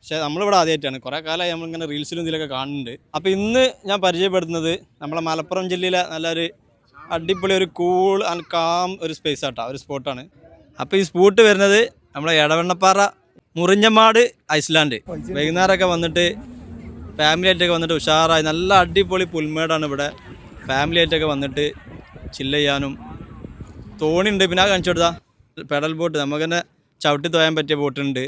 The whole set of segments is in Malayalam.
പക്ഷേ നമ്മളിവിടെ ആദ്യമായിട്ടാണ്. കുറേ കാലമായി നമ്മളിങ്ങനെ റീൽസിലും ഇതിലൊക്കെ കാണുന്നുണ്ട്. അപ്പോൾ ഇന്ന് ഞാൻ പരിചയപ്പെടുത്തുന്നത് നമ്മളെ മലപ്പുറം ജില്ലയിലെ നല്ലൊരു അടിപൊളി ഒരു കൂൾ ആൻഡ് കാം ഒരു സ്പേസ് ആട്ടോ, ഒരു സ്പോട്ടാണ്. അപ്പോൾ ഈ സ്പോട്ട് വരുന്നത് നമ്മളെ എടവണ്ണപ്പാറ മുറിഞ്ഞമാട് ഐസ്ലാൻഡ്. വൈകുന്നേരമൊക്കെ വന്നിട്ട് ഫാമിലി ആയിട്ടൊക്കെ വന്നിട്ട് ഉഷാറായി നല്ല അടിപൊളി പുൽമേടാണ് ഇവിടെ. ഫാമിലി ആയിട്ടൊക്കെ വന്നിട്ട് ചില്ല് ചെയ്യാനും തോണിയുണ്ട്. പിന്നെ കാണിച്ചു കൊടുത്താൽ പെഡൽ ബോട്ട്, നമുക്ക് തന്നെ ചവിട്ടി തോയാൻ പറ്റിയ ബോട്ടുണ്ട്.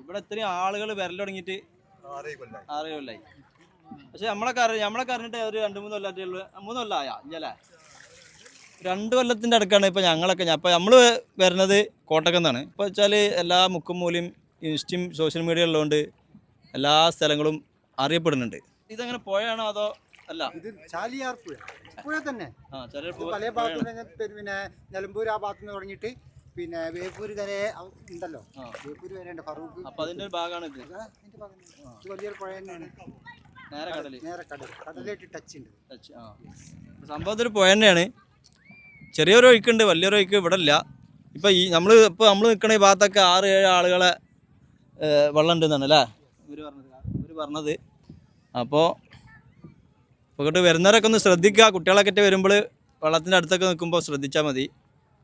ഇവിടെ ഇത്രയും ആളുകൾ വരൽ തുടങ്ങിയിട്ട് 6 കൊല്ലായി. പക്ഷെ നമ്മളൊക്കെ അറിഞ്ഞിട്ട് ഒരു 2-3 കൊല്ലമായിട്ടുള്ളൂ. 3 കൊല്ലമായ ഇല്ലേ? 2 കൊല്ലത്തിൻ്റെ അടുക്കാണ് ഇപ്പോൾ ഞങ്ങളൊക്കെ. അപ്പോൾ നമ്മൾ വരുന്നത് കോട്ടക്കന്നാണ്. ഇപ്പോൾ വെച്ചാൽ എല്ലാ മുക്കും മൂലയും ഇൻസ്റ്റയും സോഷ്യൽ മീഡിയ ഉള്ളതുകൊണ്ട് എല്ലാ സ്ഥലങ്ങളും അറിയപ്പെടുന്നുണ്ട്. ഇതെങ്ങനെ പുഴയാണോ അതോ അല്ല? ഇത് ചാലിയാർ പുഴ തന്നെ. പല ഭാഗത്തും പിന്നെ നിലമ്പൂർ ആ ഭാഗത്ത് നിന്ന് തുടങ്ങിയിട്ട് പിന്നെ വേപ്പൂര് വരെ ഉണ്ടല്ലോ. വേപ്പൂര് വരെ ഉണ്ട് ഫറൂഖ്. അപ്പൊ അതിന്റെ ഒരു ഭാഗമാണ് ഇത്. ഇത് വലിയൊരു പുഴ തന്നെയാണ്. നേരെ കടലായിട്ട് ടച്ച് ഉണ്ട്. സംഭവം ഒരു പുഴ തന്നെയാണ്. ചെറിയൊരു ഒഴുക്കുണ്ട്, വലിയൊരു ഒഴുക്ക് ഇവിടെ ഇല്ല. ഇപ്പൊ ഈ നമ്മൾ നിൽക്കണ ഈ ഭാഗത്തൊക്കെ 6-7 ആളുകളെ വെള്ളം ഉണ്ടെന്നാണ് അല്ലേ ഇവര് പറഞ്ഞത്. അപ്പോൾ ഇങ്ങോട്ട് വരുന്നവരൊക്കെ ഒന്ന് ശ്രദ്ധിക്കുക. കുട്ടികളൊക്കെ വരുമ്പോൾ വെള്ളത്തിൻ്റെ അടുത്തൊക്കെ നിൽക്കുമ്പോൾ ശ്രദ്ധിച്ചാൽ മതി.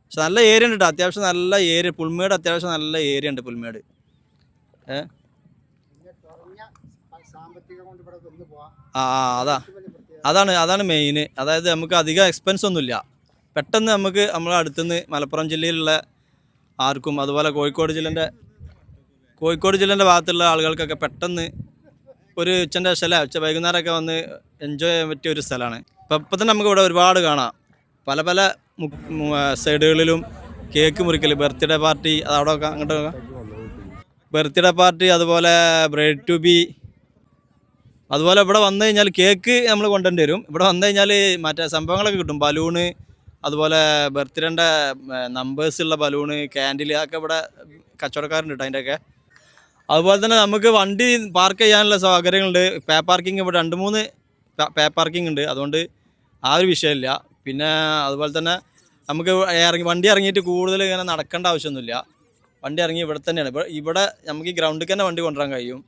പക്ഷെ നല്ല ഏരിയ ഉണ്ട് കേട്ടോ, അത്യാവശ്യം നല്ല ഏരിയ. പുൽമേട് അത്യാവശ്യം നല്ല ഏരിയ ഉണ്ട് പുൽമേട്. അതാണ് മെയിന്. അതായത് നമുക്ക് അധികം എക്സ്പെൻസ് ഒന്നുമില്ല. പെട്ടെന്ന് നമുക്ക് നമ്മളെ അടുത്തുനിന്ന് മലപ്പുറം ജില്ലയിലുള്ള ആർക്കും, അതുപോലെ കോഴിക്കോട് ജില്ലേൻ്റെ ഭാഗത്തുള്ള ആളുകൾക്കൊക്കെ പെട്ടെന്ന് ഒരു ഉച്ചൻ്റെ ഉച്ച വൈകുന്നേരമൊക്കെ വന്ന് എൻജോയ് ചെയ്യാൻ പറ്റിയ ഒരു സ്ഥലമാണ്. ഇപ്പം തന്നെ നമുക്ക് ഇവിടെ ഒരുപാട് കാണാം. പല സൈഡുകളിലും കേക്ക് മുറിക്കൽ, ബർത്ത്ഡേ പാർട്ടി, അതവിടെ അങ്ങോട്ട് ബർത്ത്ഡേ പാർട്ടി, അതുപോലെ ബ്രെഡ് ടു ബി. അതുപോലെ ഇവിടെ വന്നു കഴിഞ്ഞാൽ കേക്ക് നമ്മൾ കൊണ്ടുവരേണ്ടി വരും. ഇവിടെ വന്നു കഴിഞ്ഞാൽ മറ്റേ സംഭവങ്ങളൊക്കെ കിട്ടും. ബലൂണ്, അതുപോലെ ബർത്ത്ഡേൻ്റെ നമ്പേഴ്സുള്ള ബലൂണ്, ക്യാൻഡിൽ, അതൊക്കെ ഇവിടെ കച്ചവടക്കാരുണ്ട് കേട്ടോ അതിൻ്റെയൊക്കെ. അതുപോലെ തന്നെ നമുക്ക് വണ്ടി പാർക്ക് ചെയ്യാനുള്ള സൗകര്യങ്ങളുണ്ട്. പേ പാർക്കിംഗ് ഇവിടെ 2-3 പേ പാർക്കിംഗ് ഉണ്ട്. അതുകൊണ്ട് ആ ഒരു വിഷയമില്ല. പിന്നെ അതുപോലെ തന്നെ നമുക്ക് വണ്ടി ഇറങ്ങിയിട്ട് കൂടുതൽ ഇങ്ങനെ നടക്കേണ്ട ആവശ്യമൊന്നുമില്ല. വണ്ടി ഇറങ്ങി ഇവിടെ തന്നെയാണ്. ഇവിടെ നമുക്ക് ഈ ഗ്രൗണ്ടിൽ തന്നെ വണ്ടി കൊണ്ടുവരാൻ കഴിയും.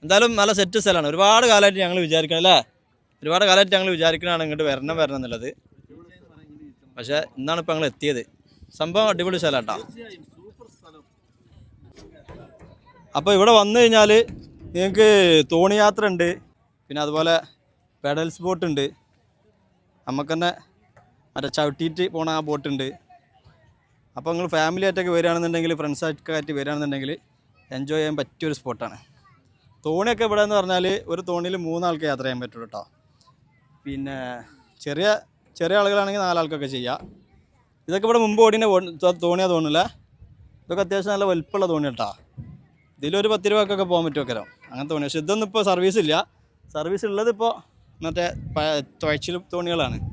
എന്തായാലും നല്ല സെറ്റ് സ്ഥലമാണ്. ഒരുപാട് കാലമായിട്ട് ഞങ്ങൾ വിചാരിക്കണതാണ് ഇങ്ങോട്ട് വരണം എന്നുള്ളത്. പക്ഷേ ഇന്നാണ് ഇപ്പോൾ ഞങ്ങൾ എത്തിയത്. സംഭവം അടിപൊളി സ്ഥലം കേട്ടോ. അപ്പോൾ ഇവിടെ വന്നു കഴിഞ്ഞാൽ നിങ്ങൾക്ക് തോണിയാത്ര ഉണ്ട്. പിന്നെ അതുപോലെ പെഡൽസ് ബോട്ടുണ്ട്. നമുക്ക് തന്നെ മറ്റേ ചവിട്ടിയിട്ട് പോണ ആ ബോട്ടുണ്ട്. അപ്പോൾ നിങ്ങൾ ഫാമിലി ആയിട്ടൊക്കെ വരികയാണെന്നുണ്ടെങ്കിൽ, ഫ്രണ്ട്സായിട്ടൊക്കെ ആയിട്ട് വരികയാണെന്നുണ്ടെങ്കിൽ എൻജോയ് ചെയ്യാൻ പറ്റിയൊരു സ്പോട്ടാണ്. തോണിയൊക്കെ ഇവിടെ എന്ന് പറഞ്ഞാൽ ഒരു തോണിയിൽ 3 ആൾക്ക് യാത്ര ചെയ്യാൻ പറ്റുള്ളൂ കേട്ടോ. പിന്നെ ചെറിയ ആളുകളാണെങ്കിൽ 4 ആൾക്കൊക്കെ ചെയ്യാം. ഇതൊക്കെ ഇവിടെ മുമ്പ് ഓടിൻ്റെ തോണിയാണ് തോന്നില്ല. ഇതൊക്കെ അത്യാവശ്യം നല്ല വലുപ്പമുള്ള തോണി കേട്ടോ. ഇതിലൊരു 10 രൂപക്കൊക്കെ പോകാൻ പറ്റുമോ അങ്ങനത്തെ തോണി. പക്ഷെ ഇതൊന്നും ഇപ്പോൾ സർവീസ് ഇല്ല. സർവീസ് ഉള്ളത് ഇപ്പോൾ മറ്റേ തുഴച്ചിൽ തോണികളാണ്.